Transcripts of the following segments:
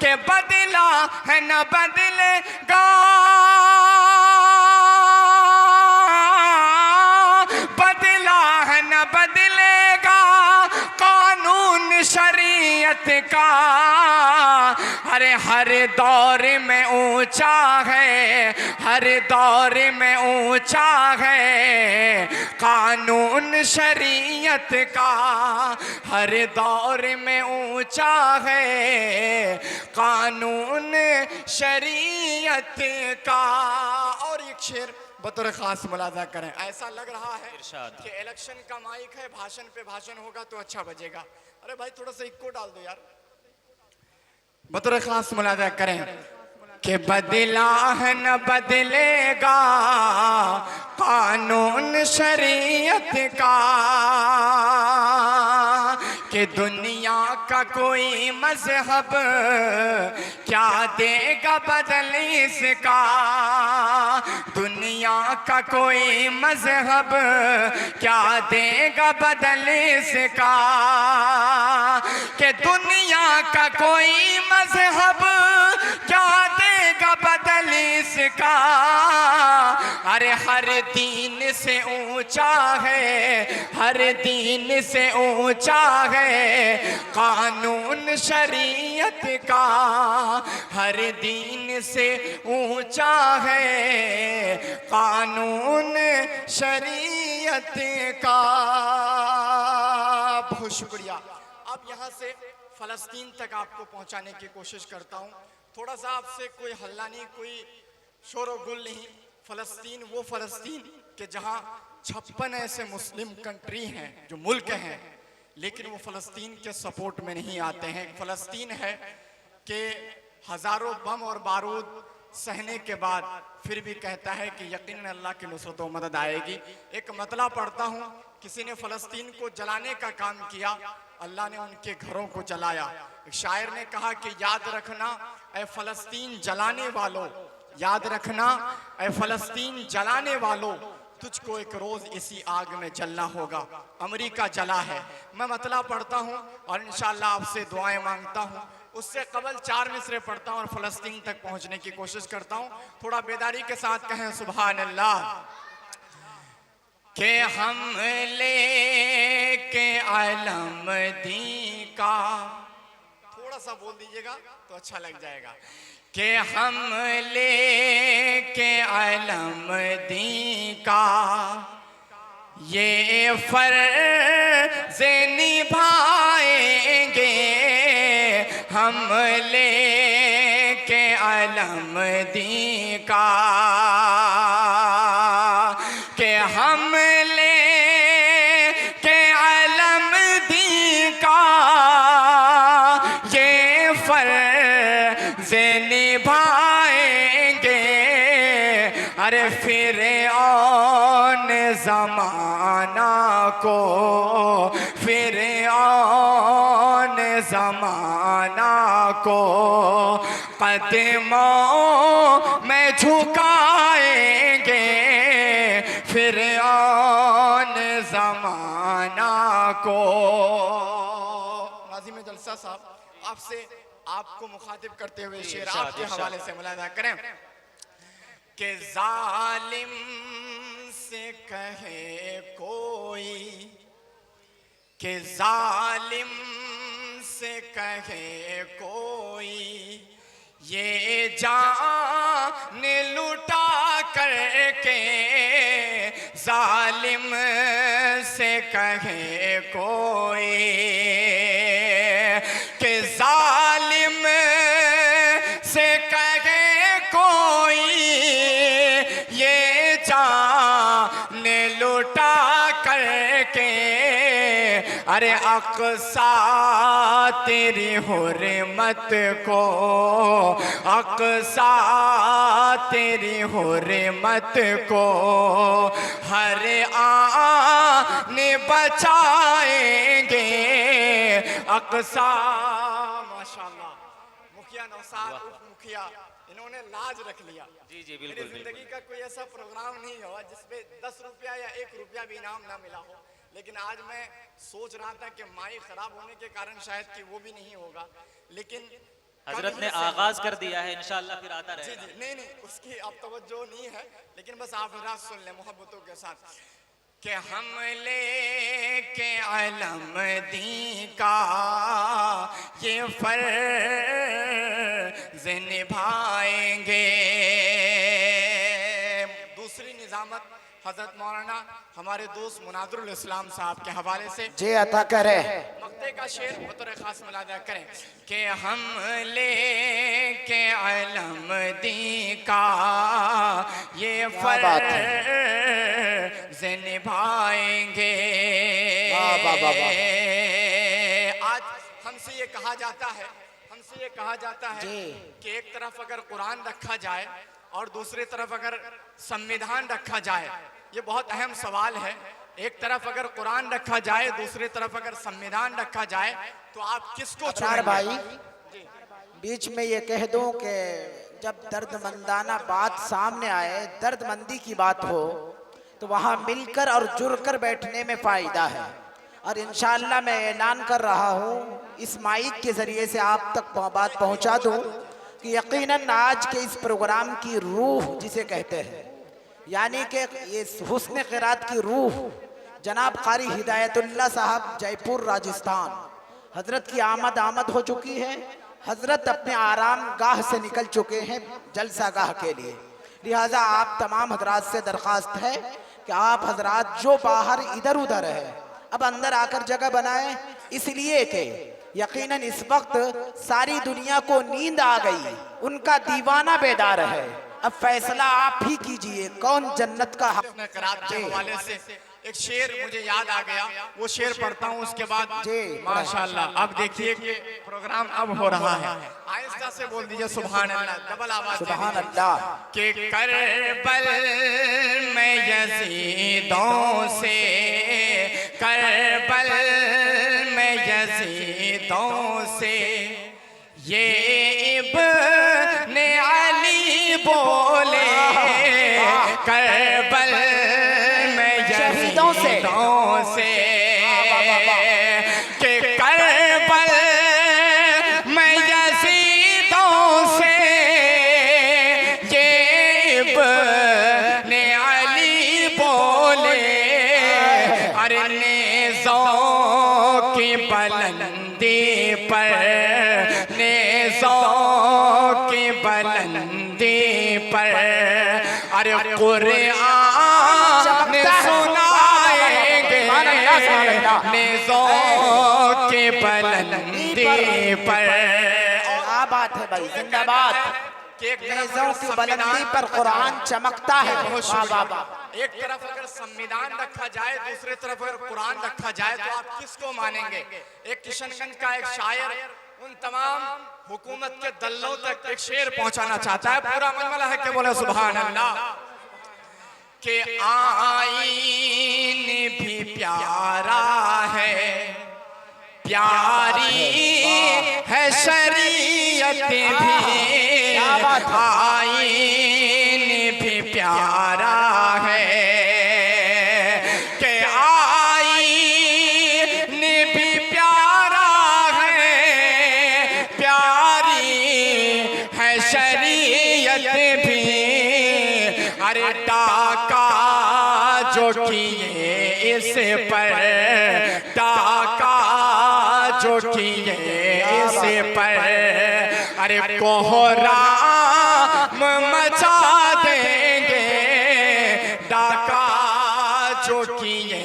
के बदला है न बदलेगा, बदला है न बदलेगा कानून शरीयत का। अरे हर दौर में ऊंचा है, हर दौर में ऊंचा है कानून शरीयत का, हर दौर में ऊंचा है कानून शरीयत का। और एक शेर बतौर खास मुलाजा करें, ऐसा लग रहा है कि इलेक्शन का माइक है, भाषण पे भाषण होगा तो अच्छा बजेगा। अरे भाई थोड़ा सा इको डाल दो यार। बतौर खास मुलाजा करें कि बदला है न बदलेगा कानून शरीयत का, कि दुनिया का कोई मजहब क्या देगा बदल इसका, दुनिया का कोई मजहब क्या देगा बदल इसका, कि दुनिया का कोई मजहब क्या देगा बदल इसका। अरे हर दीन से ऊंचा है, हर दीन से ऊंचा है कानून शरीयत का, हर दीन से ऊंचा है कानून शरीयत का। बहुत शुक्रिया। अब यहाँ से फ़लस्तीन तक आपको पहुँचाने की कोशिश करता हूँ। थोड़ा सा आपसे कोई हल्ला नहीं, कोई शोर व गुल नहीं। फ़लस्तीन वो फ़लस्तीन कि जहाँ 56 ऐसे मुस्लिम कंट्री हैं जो मुल्क हैं, लेकिन वो फ़लस्तीन के सपोर्ट में नहीं आते हैं। फ़लस्तीन है कि हज़ारों बम और बारूद सहने के बाद फिर भी कहता है कि यकीनन अल्लाह की नुसरत व मदद आएगी। एक मतला पढ़ता हूँ, किसी ने फ़लस्तीन को जलाने का काम किया, अल्लाह ने उनके घरों को जलाया। एक शायर ने कहा कि याद रखना ऐ फ़लस्तीन जलाने वालों, याद रखना ऐ फ़लस्तीन जलाने वालों, तुझको एक रोज़ इसी आग में जलना होगा। अमेरिका जला है। मैं मतला पढ़ता हूँ और इंशाअल्लाह आपसे दुआएं मांगता हूँ। उससे कबल 4 मिसरे पढ़ता हूँ और फ़लस्तीन तक पहुँचने की कोशिश करता हूँ। थोड़ा बेदारी के साथ कहें सुभान अल्लाह। के हम लेके आलम दी का, थोड़ा सा बोल दीजिएगा तो अच्छा लग जाएगा। के हम लेके आलम दी का ये फर्ज निभाएंगे, हम लेके आलम दी का, के हम लेके आलम दी का ये फर्ज निभाएंगे। अरे फिरऔन ज़माना को, फिरऔन ज़माना को कदमों में झुकाएंगे, फिरऔन ज़माना को। नाज़िम जलसा साहब, आपसे आपको मुखातिब करते हुए शेर आपके हवाले से मुलाज़ा करें कि जालिम से कहे कोई, कि जालिम से कहे कोई ये जान लुटा करके, जालिम से कहे कोई कि जालिम से कहे कोई ये जान लुटा करके। अरे अक़सा तेरी हुर्मत को, अक़सा तेरी हुर्मत को हर आन बचाएंगे। अक़सा, माशाअल्लाह, मुखिया नौसाद उप मुखिया, इन्होंने लाज रख लिया। जी जी बिल्कुल। मेरी जिंदगी का कोई ऐसा प्रोग्राम नहीं हुआ जिसपे 10 रुपया या 1 रुपया भी इनाम ना मिला हो, लेकिन आज मैं सोच रहा था कि माइक खराब होने के कारण शायद कि वो भी नहीं होगा, लेकिन हजरत ने आगाज कर दिया है, इंशाअल्लाह फिर आता जी रहेगा। जी, नहीं नहीं, उसकी अब तवज्जो नहीं है, लेकिन बस आप राज सुन लें मोहब्बतों के साथ कि हम लेके अलमदी का ये फर्ज निभाएंगे। दूसरी निजामत हजरत मौलाना हमारे दोस्त मुनाजुल इस्लाम साहब के हवाले से जी अता करे। मक्ते का शेर बतौर खास मुलाजा करें कि हम लेके अलमदी का ये फर्ज निभाएंगे। आज हमसे ये कहा जाता है, कि एक तरफ अगर कुरान रखा जाए और दूसरी तरफ अगर संविधान रखा जाए, ये बहुत अहम सवाल है। एक तरफ अगर कुरान रखा जाए, दूसरी तरफ अगर संविधान रखा जाए, तो आप किसको अतार चुनेंगे? भाई बीच में ये कह दूं कि जब दर्दमंदाना बात सामने आए, दर्दमंदी की बात हो, तो वहाँ मिलकर और जुड़कर बैठने में फायदा है। और इंशाअल्लाह मैं ऐलान कर रहा हूँ, इस माइक के जरिए से आप तक बात पहुँचा दूँ कि यकीनन आज के इस प्रोग्राम की रूह जिसे कहते हैं, यानी कि ये हुस्न क़िरात की रूह जनाब कारी हिदायतुल्लाह साहब जयपुर राजस्थान, हजरत की आमद हो चुकी है। हजरत अपने आराम गाह से निकल चुके हैं जलसा गाह के लिए। लिहाजा आप तमाम हजरात से दरख्वास्त है कि आप हजरात जो बाहर इधर उधर है, अब अंदर आकर जगह बनाएं, इसलिए कि यकीनन इस वक्त सारी दुनिया को नींद आ गई, उनका दीवाना बेदार है। अब फैसला आप ही कीजिए कौन जन्नत का हक। अपने क़िरात के हवाले से एक शेर मुझे याद आ गया, वो शेर पढ़ता हूँ, उसके बाद माशाल्लाह। अब देखिए प्रोग्राम अब हो रहा है, आहिस्ता से बोल दीजिए सुभान अल्लाह, डबल आवाज सुभान अल्लाह। के करबल में यज़ीदों से, करबल में यज़ीदों से ये इब्ने अली बोले, करबल में यज़ीदों से के करबल में यज़ीदों से ये इब्ने अली बोले, अरे नेज़ों की बुलंदी पर, नेज़ों की बुलंदी पर, अरे कुरान सुनाएंगे, नेज़ों की बुलंदी पर। क्या बात है भाई, जिंदाबाद। नेज़ों की बुलंदी पर कुरान चमकता है। एक तरफ अगर संविधान रखा जाए, दूसरी तरफ अगर कुरान रखा जाए, तो आप किसको मानेंगे? एक किशनगंज का एक शायर उन तमाम हुकूमत के दल्लों तक एक शेर पहुंचाना चाहता है, पूरा मनमला है कि बोले सुभान अल्लाह। के आईन भी प्यारा है, प्यारी है शरीयत भी, आईन भी प्यारा है, के आईन भी प्यारा है, प्यारी है शरीयत भी, अरे डाका जो किए इस पर, डाका जो किए इस पर, अरे कोहराम मचा देंगे, डाका जो किए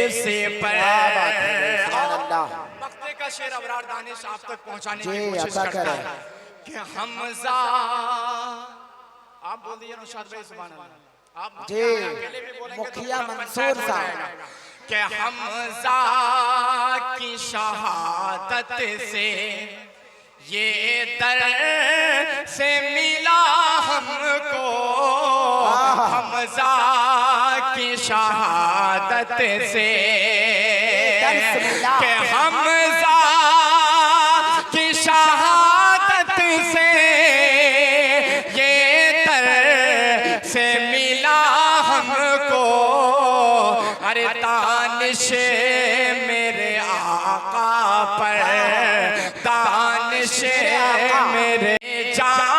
इस पर। वक्ते का शेर अबरार दानिश आप तक पहुंचाने की कोशिश करता है कि हमजा, आप बोल दीजिए नौशाद भाई सुभान अल्लाह। आप जी मुखिया मंसूर साहब कि हमजा की शहादत से ये दर से मिला हमको, हमजा की शहादत से, कि हमजा की शहादत से ये दर से मिला हमको, अरे दानिश मेरे आका पर, दानिश जान